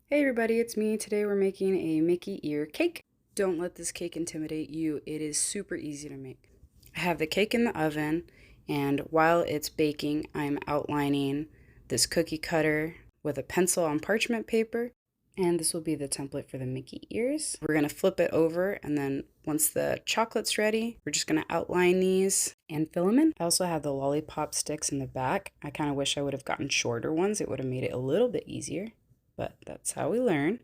Hey everybody, it's me. Today we're making a Mickey ear cake. Don't let this cake intimidate you. It is super easy to make. I have the cake in the oven, and while it's baking, I'm outlining this cookie cutter with a pencil on parchment paper. And this will be the template for the Mickey ears. We're going to flip it over, and then once the chocolate's ready, we're just going to outline these and fill them in. I also have the lollipop sticks in the back. I kind of wish I would have gotten shorter ones. It would have made it a little bit easier, but that's how we learn.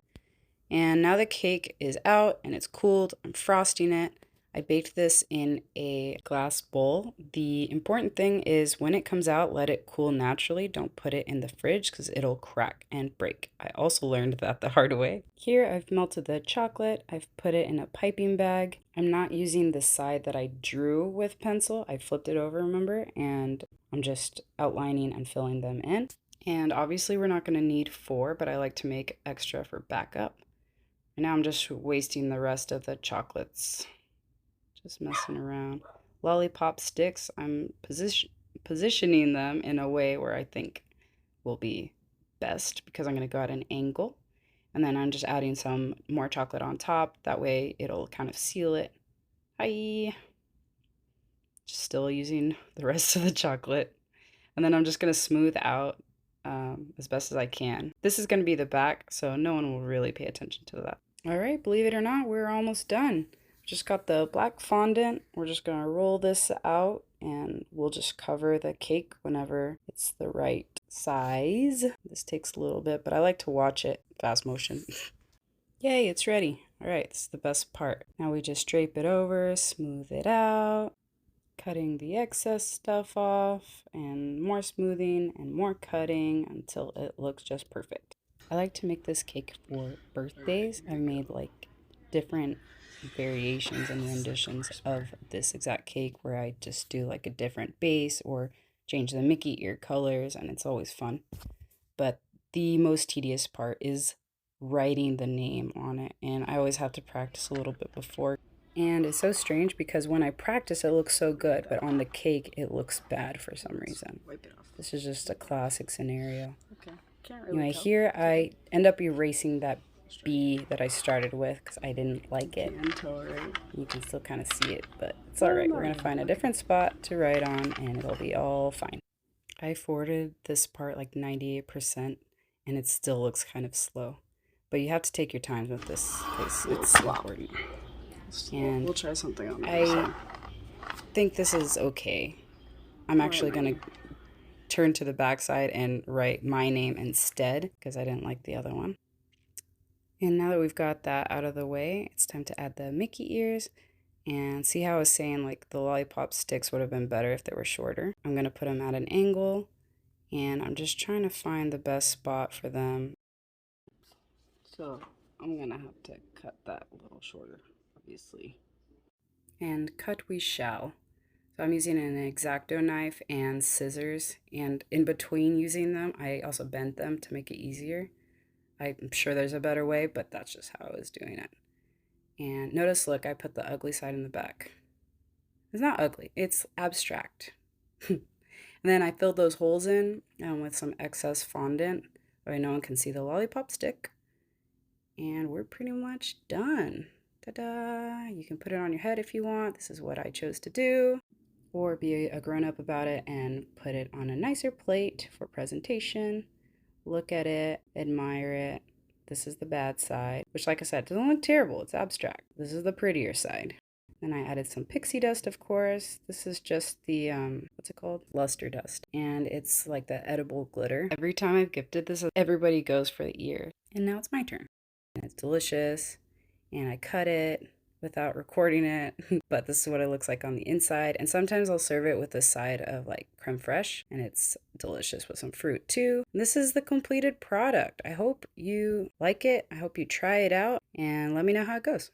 And now the cake is out and it's cooled. I'm frosting it. I baked this in a glass bowl. The important thing is when it comes out, let it cool naturally. Don't put it in the fridge because it'll crack and break. I also learned that the hard way. Here I've melted the chocolate. I've put it in a piping bag. I'm not using the side that I drew with pencil. I flipped it over, remember? And I'm just outlining and filling them in. And obviously we're not going to need 4, but I like to make extra for backup. And now I'm just wasting the rest of the chocolates. Just messing around. Lollipop sticks, I'm positioning them in a way where I think will be best because I'm going to go at an angle. And then I'm just adding some more chocolate on top. That way it'll kind of seal it. Hi. Just still using the rest of the chocolate. And then I'm just going to smooth out as best as I can. This is going to be the back, so no one will really pay attention to that. All right, believe it or not, we're almost done. Just got the black fondant. We're just going to roll this out and we'll just cover the cake whenever it's the right size. This takes a little bit, but I like to watch it fast motion. Yay, it's ready. All right, this is the best part. Now we just drape it over, smooth it out, cutting the excess stuff off, and more smoothing and more cutting until it looks just perfect. I like to make this cake for birthdays. I've made like different variations and renditions of this exact cake where I just do like a different base or change the Mickey ear colors, and it's always fun. But the most tedious part is writing the name on it, and I always have to practice a little bit before. And it's so strange because when I practice, it looks so good, but on the cake, it looks bad for some reason. Wipe it off. This is just a classic scenario. Okay. Can't really Anyway, tell. here I end up erasing that B that I started with because I didn't like it. Can't tell, right? You can still kind of see it, but it's all right. We're going to find a different spot to write on, and it'll be all fine. I forwarded this part like 98%, and it still looks kind of slow. But you have to take your time with this because it's important. And we'll try something on I think this is okay. I'm actually going to turn to the backside and write my name instead because I didn't like the other one. And now that we've got that out of the way, it's time to add the Mickey ears. And see how I was saying like the lollipop sticks would have been better if they were shorter. I'm going to put them at an angle, and I'm just trying to find the best spot for them. So I'm going to have to cut that a little shorter, obviously. And cut we shall. So I'm using an X-Acto knife and scissors, and in between using them, I also bent them to make it easier. I'm sure there's a better way, but that's just how I was doing it. And notice, look, I put the ugly side in the back. It's not ugly, it's abstract. And then I filled those holes in with some excess fondant, so no one can see the lollipop stick. And we're pretty much done. Ta-da! You can put it on your head if you want. This is what I chose to do. Or be a grown-up about it and put it on a nicer plate for presentation. Look at it, admire it. This is the bad side, which, like I said, doesn't look terrible. It's abstract. This is the prettier side. Then I added some pixie dust, of course. This is just the, what's it called? Luster dust. And it's like the edible glitter. Every time I've gifted this, everybody goes for the ear. And now it's my turn. And it's delicious. And I cut it without recording it, but this is what it looks like on the inside. And sometimes I'll serve it with a side of like creme fraiche, and it's delicious with some fruit too. This is the completed product. I hope you like it. I hope you try it out and let me know how it goes.